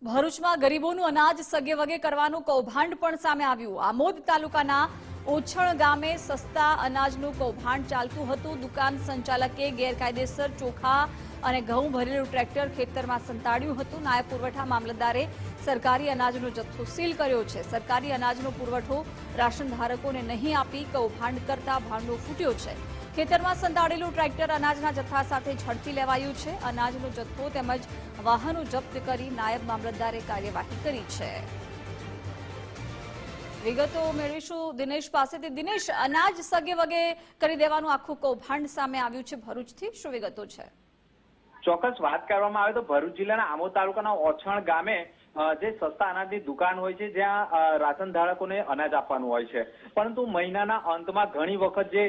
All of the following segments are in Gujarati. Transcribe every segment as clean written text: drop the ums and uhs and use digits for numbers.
ભરૂચમાં ગરીબોનું અનાજ સગે વગે કરવાનું કૌભાંડ પણ સામે આવ્યું। આમોદ તાલુકાના ઓછણ ગામે સસ્તા અનાજનું કૌભાંડ ચાલતું હતું। દુકાન સંચાલકે ગેરકાયદેસર ચોખા અને ઘઉં ભરેલું ટ્રેક્ટર ખેતરમાં સંતાડ્યું હતું। નાયબ પુરવઠા મામલતદારે સરકારી અનાજનો જથ્થો સીલ કર્યો છે। સરકારી અનાજનો પુરવઠો રાશન ધારકોને નહીં આપી કૌભાંડ કરતા ભાંડો ફૂટ્યો છે। ખેતરમાં સંતાડેલું ટ્રેક્ટર અનાજના જથ્થા સાથે ઝડપી લેવાયું છે। અનાજનો જથ્થો તેમજ વાહનો જપ્ત કરી નાયબ મામલતદારે કાર્યવાહી કરી છે। વિગતો મેળવીશું દિનેશ પાસેથી। દિનેશ, અનાજ સગે વગે કરી દેવાનું આખું કૌભાંડ સામે આવ્યું છે ભરૂચથી, શું વિગતો છે? ચોક્કસ વાત કરવામાં આવે તો ભરૂચ જિલ્લાના આમોદ તાલુકાના ઓછણ ગામે જે સસ્તા અનાજની દુકાન હોય છે, જ્યાં રાશન ધારકોને અનાજ આપવાનું હોય છે, પરંતુ મહિનાના અંતમાં ઘણી વખત જે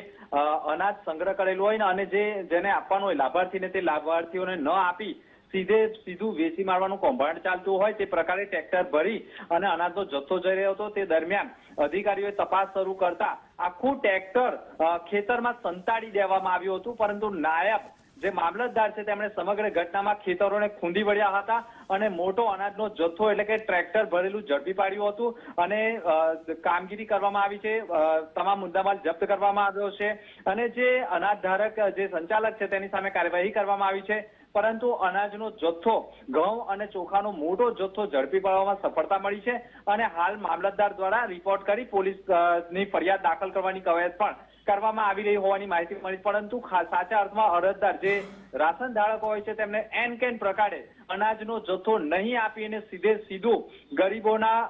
અનાજ સંગ્રહ કરેલું હોય ને અને જેને આપવાનું હોય લાભાર્થીને, તે લાભાર્થીઓને ન આપી સીધું વેચી મારવાનું કૌભાંડ ચાલતું હોય તે પ્રકારે ટ્રેક્ટર ભરી અને અનાજનો જથ્થો જઈ રહ્યો હતો। તે દરમિયાન અધિકારીઓએ તપાસ શરૂ કરતા આખું ટ્રેક્ટર ખેતરમાં સંતાડી દેવામાં આવ્યું હતું, પરંતુ નાયબ જે મામલતદાર છે તેમણે સમગ્ર ઘટનામાં ખેતરોને ખૂંદી વળ્યા હતા અને મોટો અનાજનો જથ્થો એટલે કે ટ્રેક્ટર ભરેલું ઝડપી પાડ્યું હતું અને કામગીરી કરવામાં આવી છે। તમામ મુદ્દામાલ જપ્ત કરવામાં આવ્યો છે અને જે અનાજ ધારક જે સંચાલક છે તેની સામે કાર્યવાહી કરવામાં આવી છે, પરંતુ અનાજનો જથ્થો ઘઉં અને ચોખાનો મોટો જથ્થો ઝડપી પાડવામાં સફળતા મળી છે અને હાલ મામલતદાર દ્વારા રિપોર્ટ કરી પોલીસની ફરિયાદ દાખલ કરવાની કવાયત પણ કરવામાં આવી રહી હોવાની માહિતી મળી, પરંતુ સાચા અર્થમાં અરજદાર જે રાશન ધારકો હોય છે તેમને એન કેન પ્રકારે અનાજનો જથ્થો નહીં આપીને સીધું ગરીબોના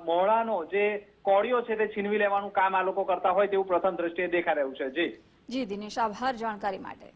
મોઢાનો જે કોળીઓ છે તે છીનવી લેવાનું કામ આ લોકો કરતા હોય તેવું પ્રથમ દ્રષ્ટિએ દેખાઈ રહ્યું છે। જી દિનેશ, આભાર જાણકારી માટે।